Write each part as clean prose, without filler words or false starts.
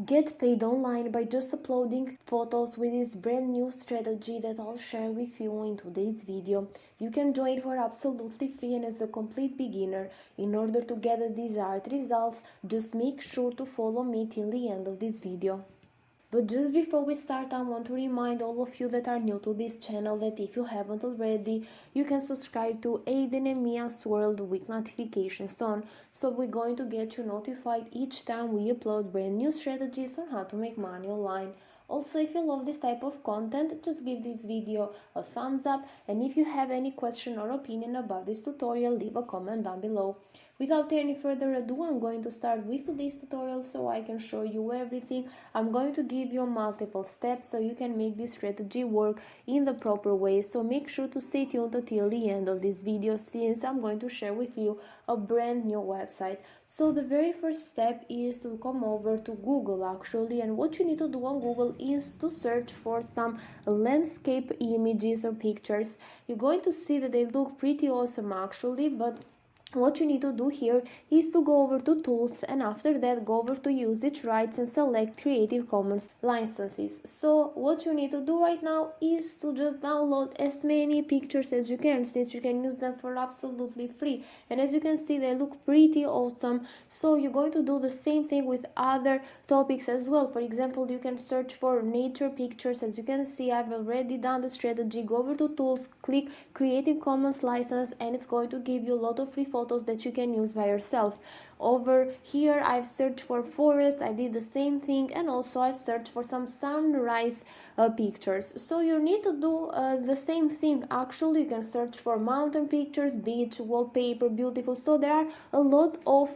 Get paid online by just uploading photos with this brand new strategy that I'll share with you in today's video. You can do it for absolutely free and as a complete beginner. In order to get the desired results, just make sure to follow me till the end of this video. But just before we start, I want to remind all of you that are new to this channel that if you haven't already, you can subscribe to Aiden and Mia's World with notifications on, so we're going to get you notified each time we upload brand new strategies on how to make money online. Also, if you love this type of content, just give this video a thumbs up, and if you have any question or opinion about this tutorial, leave a comment down below. Without any further ado, I'm going to start with today's tutorial so I can show you everything. I'm going to give you multiple steps so you can make this strategy work in the proper way. So make sure to stay tuned until the end of this video, since I'm going to share with you a brand new website. So the very first step is to come over to Google actually, and what you need to do on Google is to search for some landscape images or pictures. You're going to see that they look pretty awesome actually, but what you need to do here is to go over to tools, and after that go over to usage rights and select Creative Commons licenses. So what you need to do right now is to just download as many pictures as you can, since you can use them for absolutely free. And as you can see, they look pretty awesome. So you're going to do the same thing with other topics as well. For example, you can search for nature pictures. As you can see, I've already done the strategy. Go over to tools, click Creative Commons license, and it's going to give you a lot of free photos that you can use by yourself. Over here I've searched for forest, I did the same thing, and also I've searched for some sunrise pictures. So you need to do the same thing actually. You can search for mountain pictures, beach, wallpaper, beautiful. So there are a lot of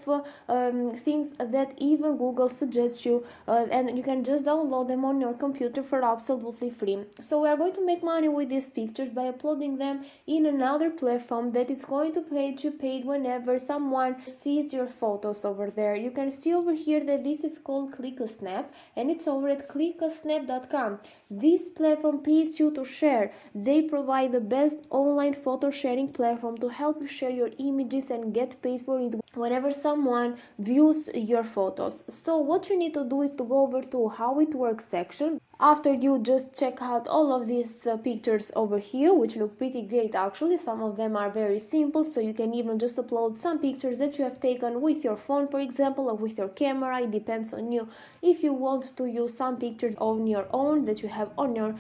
things that even Google suggests you, and you can just download them on your computer for absolutely free. So we are going to make money with these pictures by uploading them in another platform that is going to pay you paid whenever someone sees your photos over there. You can see over here that this is called Clickasnap, and it's over at clickasnap.com. This platform pays you to share. They provide the best online photo sharing platform to help you share your images and get paid for it whenever someone views your photos. So what you need to do is to go over to how it works section. After you just check out all of these pictures over here, which look pretty great actually. Some of them are very simple, so you can even just upload some pictures that you have taken with your phone, for example, or with your camera. It depends on you if you want to use some pictures on your own that you have on your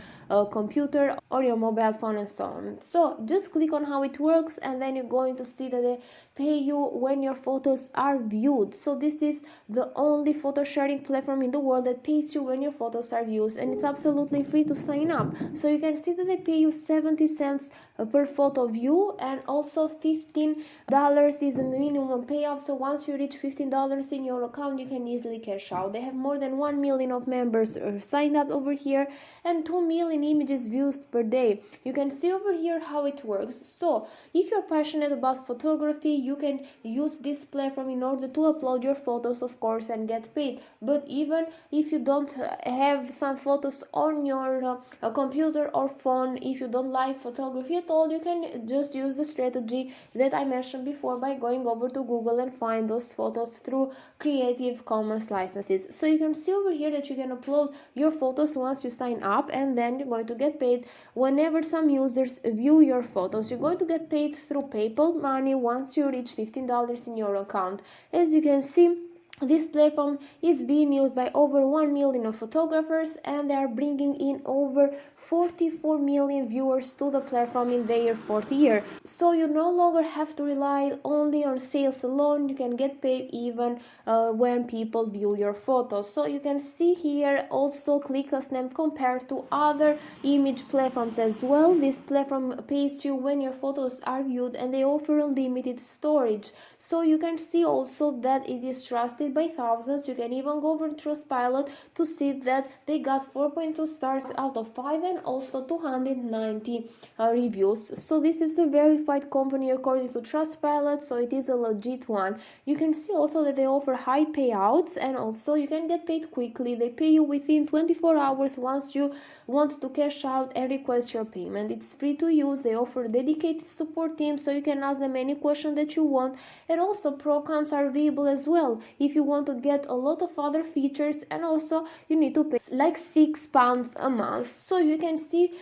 computer or your mobile phone and so on. So just click on how it works, and then you're going to see that they pay you when your photos are viewed. So this is the only photo sharing platform in the world that pays you when your photos are viewed, and it's absolutely free to sign up. So you can see that they pay you 70 cents per photo view, and also $15 is a minimum payout. So once you reach $15 in your account, you can easily cash out. They have more than 1 million of members signed up over here, and 2 million images views per day. You can see over here how it works. So if you're passionate about photography, you can use this platform in order to upload your photos, of course, and get paid. But even if you don't have some photos on your computer or phone, if you don't like photography at all, you can just use the strategy that I mentioned before by going over to Google and find those photos through Creative Commons licenses. So you can see over here that you can upload your photos once you sign up, and then you're going to get paid whenever some users view your photos. You're going to get paid through PayPal money once you reach $15 in your account. As you can see, this platform is being used by over 1 million of photographers, and they are bringing in over 44 million viewers to the platform in their 4th year. So you no longer have to rely only on sales alone. You can get paid even when people view your photos. So you can see here also Clickasnap compared to other image platforms as well. This platform pays you when your photos are viewed, and they offer unlimited storage. So you can see also that it is trusted by thousands. You can even go over Trustpilot to see that they got 4.2 stars out of 5, and also 290 reviews. So this is a verified company according to Trustpilot, so it is a legit one. You can see also that they offer high payouts, and also you can get paid quickly. They pay you within 24 hours once you want to cash out and request your payment. It's free to use. They offer dedicated support team, so you can ask them any question that you want, and also pro accounts are available as well if you want to get a lot of other features, and also you need to pay like £6 a month. So you can see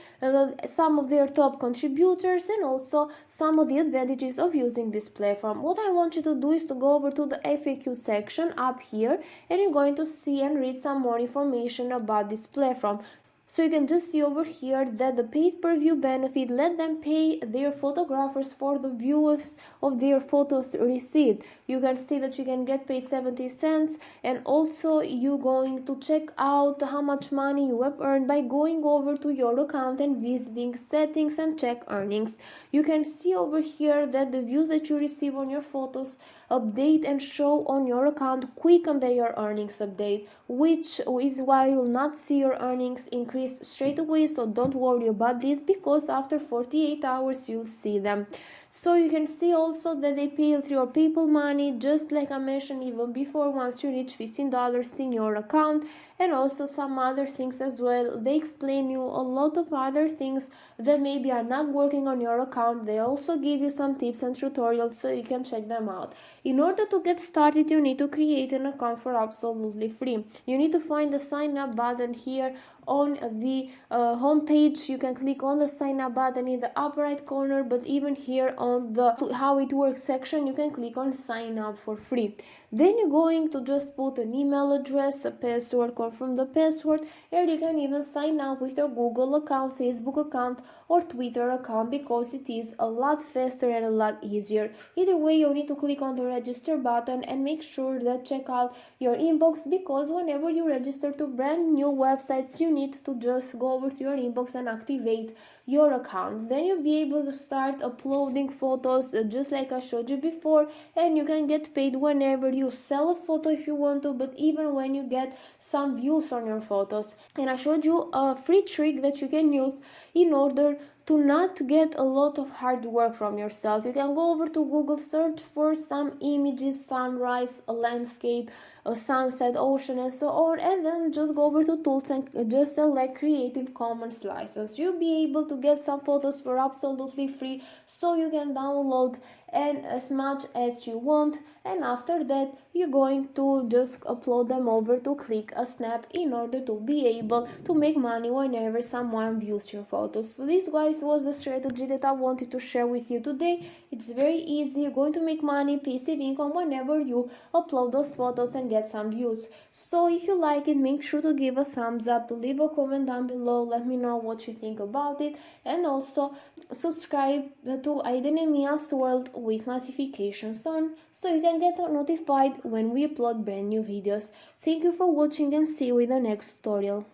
some of their top contributors and also some of the advantages of using this platform. What I want you to do is to go over to the FAQ section up here, and you're going to see and read some more information about this platform. So you can just see over here that the paid per view benefit let them pay their photographers for the views of their photos received. You can see that you can get paid 70 cents, and also you're going to check out how much money you have earned by going over to your account and visiting settings and check earnings. You can see over here that the views that you receive on your photos update and show on your account quick on their earnings update, which is why you'll not see your earnings increase straight away. So don't worry about this, because after 48 hours you'll see them. So you can see also that they pay you through your PayPal money, just like I mentioned even before, once you reach $15 in your account, and also some other things as well. They explain you a lot of other things that maybe are not working on your account. They also give you some tips and tutorials, so you can check them out. In order to get started, you need to create an account for absolutely free. You need to find the sign up button here on the home page. You can click on the sign up button in the upper right corner, but even here on the how it works section, you can click on sign up for free. Then you're going to just put an email address, a password, confirm the password, and you can even sign up with your Google account, Facebook account, or Twitter account, because it is a lot faster and a lot easier. Either way, you need to click on the register button and make sure that check out your inbox, because whenever you register to brand new websites, you need to just go over to your inbox and activate your account. Then you'll be able to start uploading photos just like I showed you before, and you can get paid whenever you sell a photo if you want to, but even when you get some views on your photos. And I showed you a free trick that you can use in order to not get a lot of hard work from yourself. You can go over to Google, search for some images, sunrise, a landscape, a sunset, ocean, and so on, and then just go over to tools and just select Creative Commons license. You'll be able to get some photos for absolutely free, so you can download and as much as you want, and after that you're going to just upload them over to Clickasnap in order to be able to make money whenever someone views your photos. So this, guys, was the strategy that I wanted to share with you today. It's very easy. You're going to make money, passive income, whenever you upload those photos and get some views. So if you like it, make sure to give a thumbs up, to leave a comment down below, let me know what you think about it, and also subscribe to Aiden and Mia's World with notifications on, so you can get notified when we upload brand new videos. Thank you for watching, and see you in the next tutorial.